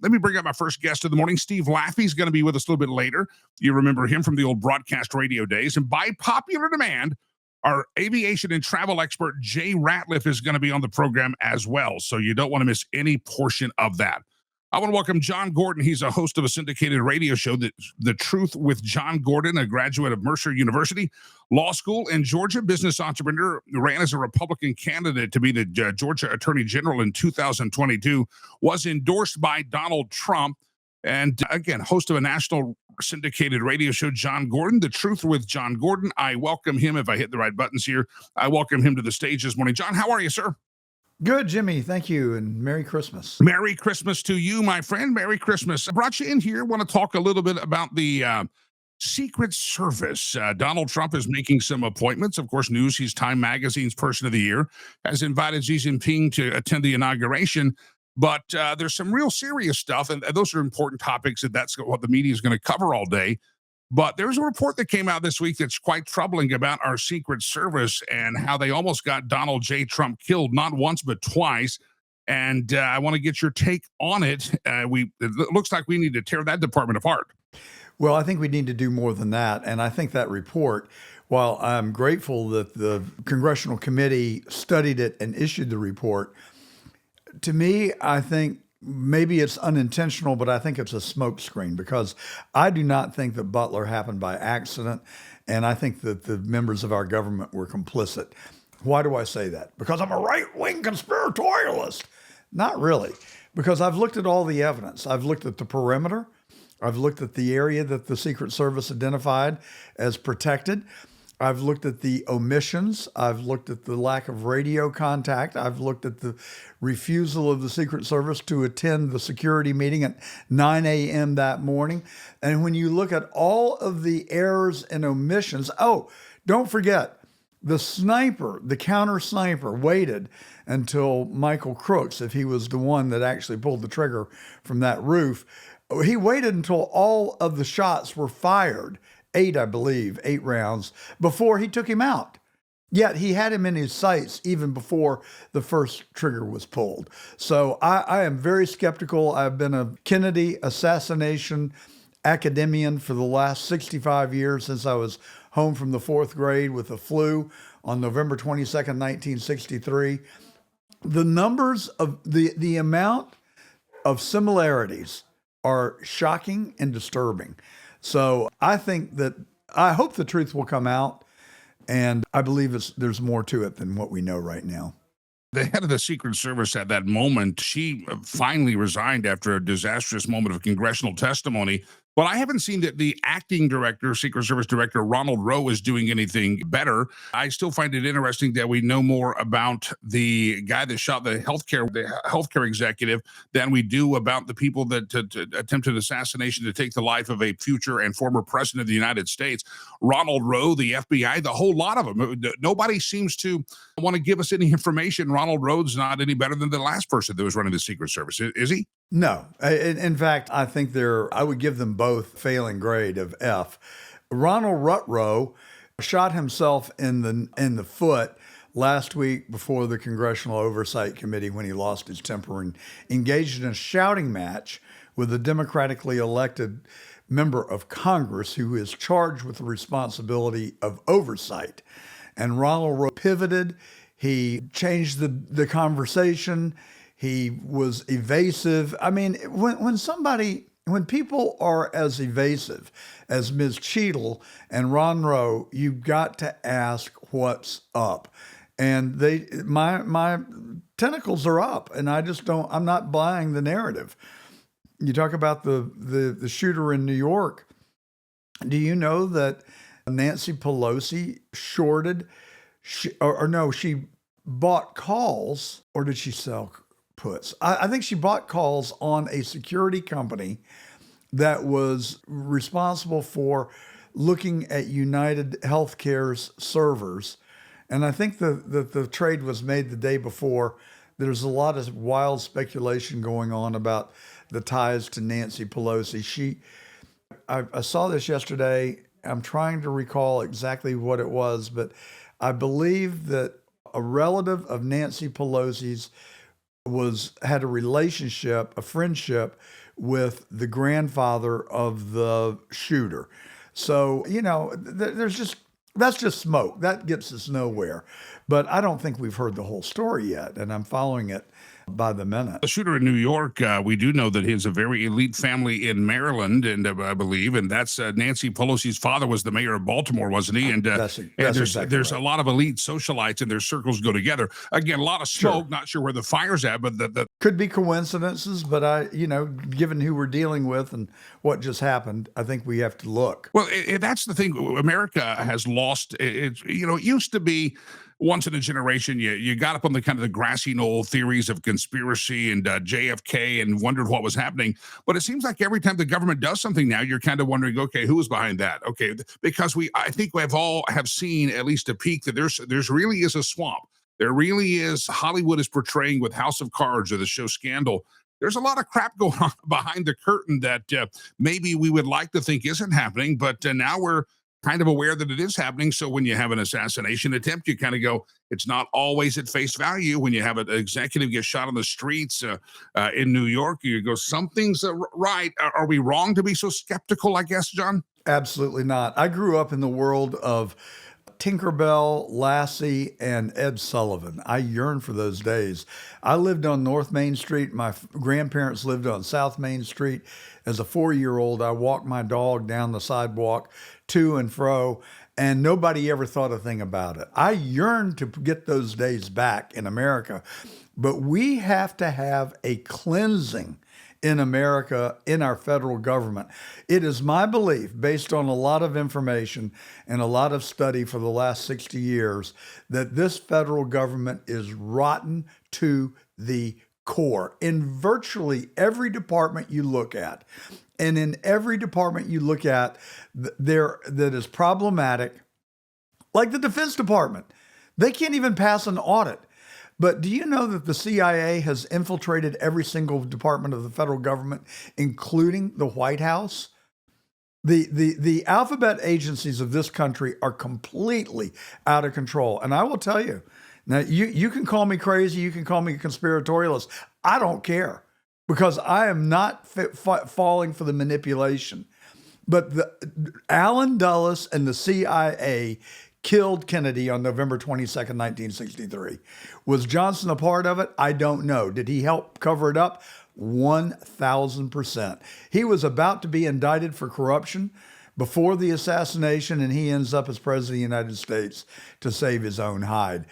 Let me bring up my first guest of the morning. Steve Laffey's going to be with us a little bit later. You remember him from the old broadcast radio days. And by popular demand, our aviation and travel expert, Jay Ratliff, is going to be on the program as well. So you don't want to miss any portion of that. I want to welcome John Gordon. He's a host of a syndicated radio show, The Truth with John Gordon, a graduate of Mercer University Law School in Georgia, business entrepreneur, ran as a Republican candidate to be the Georgia Attorney General in 2022, was endorsed by Donald Trump, and again, host of a national syndicated radio show, John Gordon, The Truth with John Gordon. I welcome him, if I hit the right buttons here, I welcome him to the stage this morning. John, how are you, sir? Good, Jimmy. Thank you, and Merry Christmas. Merry Christmas to you, my friend. Merry Christmas. I brought you in here. I want to talk a little bit about the Secret Service. Donald Trump is making some appointments. Of course, news, he's Time Magazine's Person of the Year, has invited Xi Jinping to attend the inauguration. But there's some real serious stuff, and those are important topics, and that's what the media is going to cover all day. But there's a report that came out this week that's quite troubling about our Secret Service and how they almost got Donald J. Trump killed, not once, but twice. And I want to get your take on it. It looks like we need to tear that department apart. Well, I think we need to do more than that. And I think that report, while I'm grateful that the congressional committee studied it and issued the report, to me, I think maybe it's unintentional, but I think it's a smokescreen, because I do not think that Butler happened by accident. And I think that the members of our government were complicit. Why do I say that? Because I'm a right-wing conspiratorialist. Not really, because I've looked at all the evidence. I've looked at the perimeter. I've looked at the area that the Secret Service identified as protected. I've looked at the omissions. I've looked at the lack of radio contact. I've looked at the refusal of the Secret Service to attend the security meeting at 9 a.m. that morning. And when you look at all of the errors and omissions, don't forget, the sniper, the counter sniper, waited until Michael Crooks, if he was the one that actually pulled the trigger from that roof, he waited until all of the shots were fired, 8 rounds, before he took him out. Yet he had him in his sights even before the first trigger was pulled. So I am very skeptical. I've been a Kennedy assassination academician for the last 65 years, since I was home from the 4th grade with the flu on November 22nd, 1963. The numbers of the amount of similarities are shocking and disturbing. So I hope the truth will come out, and I believe there's more to it than what we know right now. The head of the Secret Service at that moment, she finally resigned after a disastrous moment of congressional testimony. Well, I haven't seen that the acting director, Secret Service Director Ronald Rowe, is doing anything better. I still find it interesting that we know more about the guy that shot the healthcare executive than we do about the people that attempted assassination to take the life of a future and former president of the United States. Ronald Rowe, the FBI, the whole lot of them. Nobody seems to want to give us any information. Ronald Rowe's not any better than the last person that was running the Secret Service, is he? No. In fact, I think I would give them both failing grade of F. Ronald Rutrow shot himself in the foot last week before the Congressional Oversight Committee when he lost his temper and engaged in a shouting match with a democratically elected member of Congress who is charged with the responsibility of oversight. And Ronald Rowe pivoted. He changed the conversation. He was evasive. I mean, when people are as evasive as Ms. Cheadle and Ron Rowe, you've got to ask what's up. And my tentacles are up, and I'm not buying the narrative. You talk about the shooter in New York. Do you know that Nancy Pelosi she bought calls, or did she sell puts? I think she bought calls on a security company that was responsible for looking at United Healthcare's servers. And I think the trade was made the day before. There's a lot of wild speculation going on about the ties to Nancy Pelosi. I saw this yesterday. I'm trying to recall exactly what it was, but I believe that a relative of Nancy Pelosi's had a relationship, a friendship with the grandfather of the shooter. So, that's just smoke. That gets us nowhere. But I don't think we've heard the whole story yet, and I'm following it by the minute. The shooter in New York, we do know that he has a very elite family in Maryland, and I believe, and that's Nancy Pelosi's father was the mayor of Baltimore, wasn't he? And That's there's exactly a right. lot of elite socialites, and their circles go together. Again, a lot of smoke. Sure. Not sure where the fire's at, but the Could be coincidences, but given who we're dealing with and what just happened, I think we have to look. well, that's the thing. America has lost. It used to be once in a generation. You got up on the kind of the grassy knoll theories of conspiracy and JFK and wondered what was happening. But it seems like every time the government does something now, you're kind of wondering, okay, who is behind that? Okay, because I think we have seen at least a peak that there's really is a swamp. There really is. Hollywood is portraying with House of Cards or the show Scandal. There's a lot of crap going on behind the curtain that maybe we would like to think isn't happening, but now we're kind of aware that it is happening. So when you have an assassination attempt, you kind of go, it's not always at face value. When you have an executive get shot on the streets in New York, you go, something's right. Are we wrong to be so skeptical, I guess, John? Absolutely not. I grew up in the world of Tinkerbell, Lassie, and Ed Sullivan. I yearn for those days. I lived on North Main Street. My grandparents lived on South Main Street. As a 4-year-old, I walked my dog down the sidewalk to and fro, and nobody ever thought a thing about it. I yearn to get those days back in America, but we have to have a cleansing in America, in our federal government. It is my belief, based on a lot of information and a lot of study for the last 60 years, that this federal government is rotten to the core in virtually every department you look at. And in every department you look at that is problematic, like the Defense Department, they can't even pass an audit. But do you know that the CIA has infiltrated every single department of the federal government, including the White House? The alphabet agencies of this country are completely out of control. And I will tell you, now you can call me crazy, you can call me a conspiratorialist. I don't care, because I am not falling for the manipulation. But Allen Dulles and the CIA killed Kennedy on November 22nd, 1963. Was Johnson a part of it? I don't know. Did he help cover it up? 1,000%. He was about to be indicted for corruption before the assassination, and he ends up as president of the United States to save his own hide.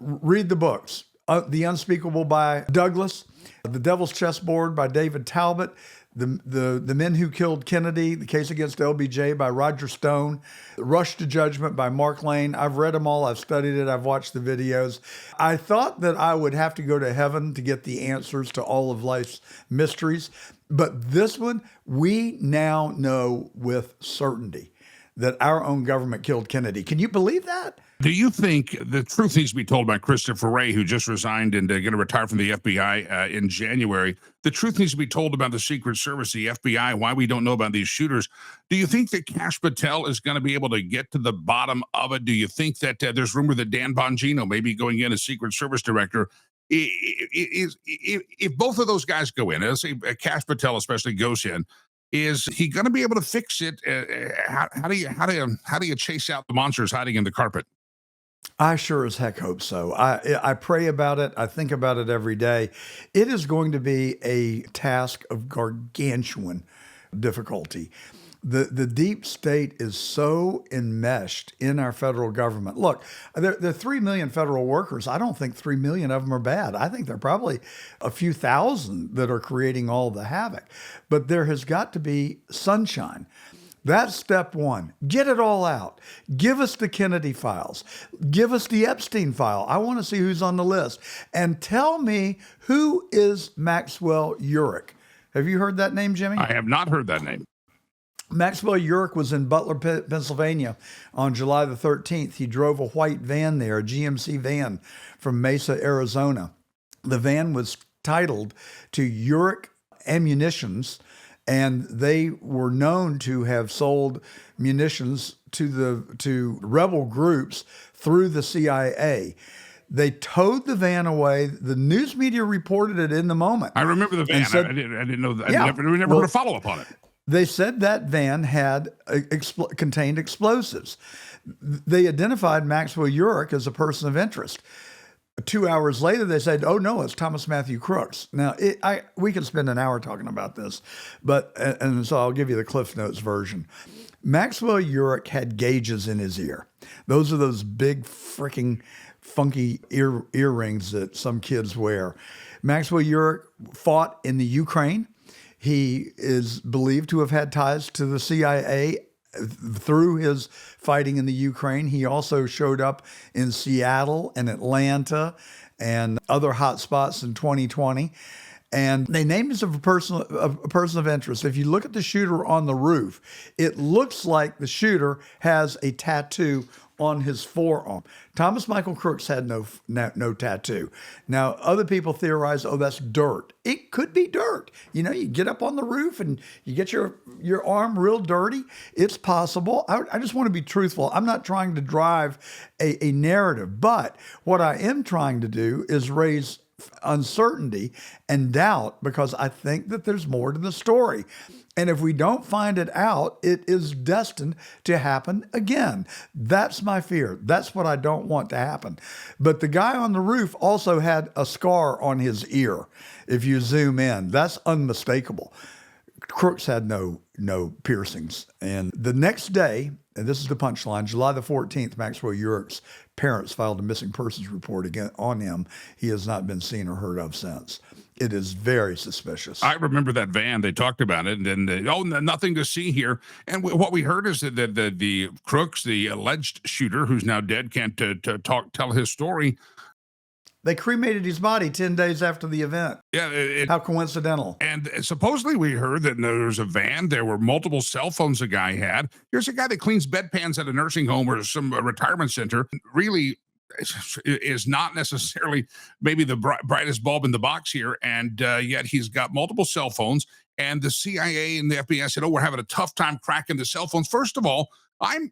Read the books. The Unspeakable by Douglas, The Devil's Chessboard by David Talbot, The Men Who Killed Kennedy, The Case Against LBJ by Roger Stone, Rush to Judgment by Mark Lane. I've read them all. I've studied it. I've watched the videos. I thought that I would have to go to heaven to get the answers to all of life's mysteries. But this one, we now know with certainty that our own government killed Kennedy. Can you believe that? Do you think the truth needs to be told by Christopher Wray, who just resigned and going to retire from the FBI in January? The truth needs to be told about the Secret Service, the FBI, why we don't know about these shooters. Do you think that Kash Patel is going to be able to get to the bottom of it? Do you think that there's rumor that Dan Bongino may be going in as Secret Service director? If both of those guys go in, let's say Kash Patel especially goes in, is he going to be able to fix it? How do you chase out the monsters hiding in the carpet? I sure as heck hope so. I pray about it. I think about it every day. It is going to be a task of gargantuan difficulty. The deep state is so enmeshed in our federal government. Look, there are 3 million federal workers. I don't think 3 million of them are bad. I think there are probably a few thousand that are creating all the havoc. But there has got to be sunshine. That's step one. Get it all out. Give us the Kennedy files. Give us the Epstein file. I want to see who's on the list. And tell me, who is Maxwell Urich? Have you heard that name, Jimmy? I have not heard that name. Maxwell Urich was in Butler, Pennsylvania on July the 13th. He drove a white van there, a GMC van from Mesa, Arizona. The van was titled to Urich Ammunitions, and they were known to have sold munitions to rebel groups through the CIA. They towed the van away. The news media reported it in the moment. I remember the van. And said- I didn't know that. Yeah. We never heard a follow up on it. They said that van had contained explosives. They identified Maxwell Urich as a person of interest. 2 hours later, they said, "Oh no, it's Thomas Matthew Crooks." Now, we can spend an hour talking about this, and so I'll give you the Cliff Notes version. Maxwell Urich had gauges in his ear. Those are those big freaking funky earrings that some kids wear. Maxwell Urich fought in the Ukraine. He is believed to have had ties to the CIA through his fighting in the Ukraine. He also showed up in Seattle and Atlanta and other hot spots in 2020. And they named him as a person of interest. If you look at the shooter on the roof, it looks like the shooter has a tattoo on his forearm. Thomas Michael Crooks had no tattoo. Now, other people theorize, oh, that's dirt. It could be dirt. You know, you get up on the roof and you get your arm real dirty. It's possible. I just want to be truthful. I'm not trying to drive a narrative, but what I am trying to do is raise uncertainty and doubt, because I think that there's more to the story. And if we don't find it out, it is destined to happen again. That's my fear. That's what I don't want to happen. But the guy on the roof also had a scar on his ear. If you zoom in, that's unmistakable. Crooks had no piercings. And the next day, and this is the punchline, July the 14th, Maxwell Urich's parents filed a missing persons report again on him. He has not been seen or heard of since. It is very suspicious. I remember that van. They talked about it, and nothing to see here. And what we heard is that the Crooks, the alleged shooter, who's now dead, can't tell his story. They cremated his body 10 days after the event. Yeah. How coincidental. And supposedly we heard that there was a van. There were multiple cell phones the guy had. Here's a guy that cleans bedpans at a nursing home or some retirement center. Really is not necessarily maybe the brightest bulb in the box here. And yet he's got multiple cell phones. And the CIA and the FBI said, oh, we're having a tough time cracking the cell phones. First of all, I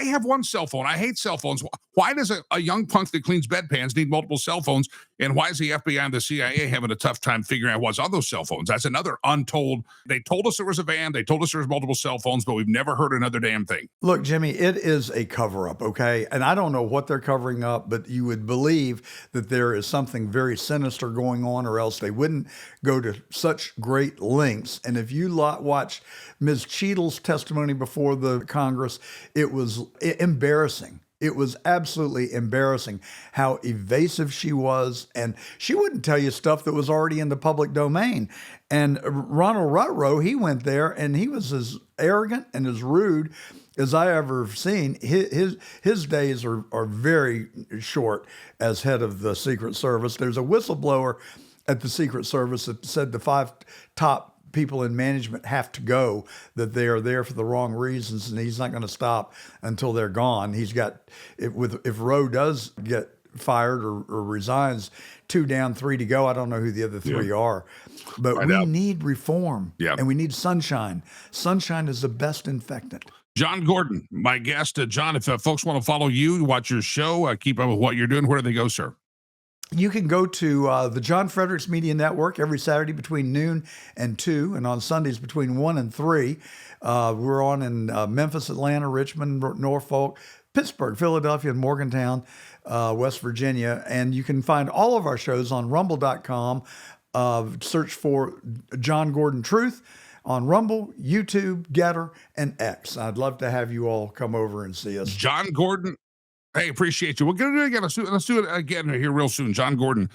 have one cell phone. I hate cell phones. Why does a young punk that cleans bedpans need multiple cell phones? And why is the FBI and the CIA having a tough time figuring out what's on those cell phones? That's another untold. They told us there was a van. They told us there was multiple cell phones, but we've never heard another damn thing. Look, Jimmy, it is a cover-up, okay? And I don't know what they're covering up, but you would believe that there is something very sinister going on, or else they wouldn't go to such great lengths. And if you watch Ms. Cheadle's testimony before the Congress, it was embarrassing. It was absolutely embarrassing how evasive she was, and she wouldn't tell you stuff that was already in the public domain. And Ronald Rutro, he went there, and he was as arrogant and as rude as I ever seen. His days are very short as head of the Secret Service. There's a whistleblower at the Secret Service that said the 5 top people in management have to go, that they are there for the wrong reasons, and he's not going to stop until they're gone. He's got, if Rowe does get fired or resigns, 2 down, 3 to go. I don't know who the other 3 are, but we need reform, and we need sunshine. Sunshine is the best infectant. John Gordon, my guest. John, if folks want to follow you, watch your show, keep up with what you're doing, where do they go, sir? You can go to the John Fredericks Media Network every Saturday between noon and 2, and on Sundays between 1 and 3. We're on in Memphis, Atlanta, Richmond, Norfolk, Pittsburgh, Philadelphia, and Morgantown, West Virginia. And you can find all of our shows on rumble.com. Search for John Gordon Truth on Rumble, YouTube, Getter, and X. I'd love to have you all come over and see us. John Gordon. Hey, appreciate you. We're going to do it again. Let's do it again here real soon. John Gordon,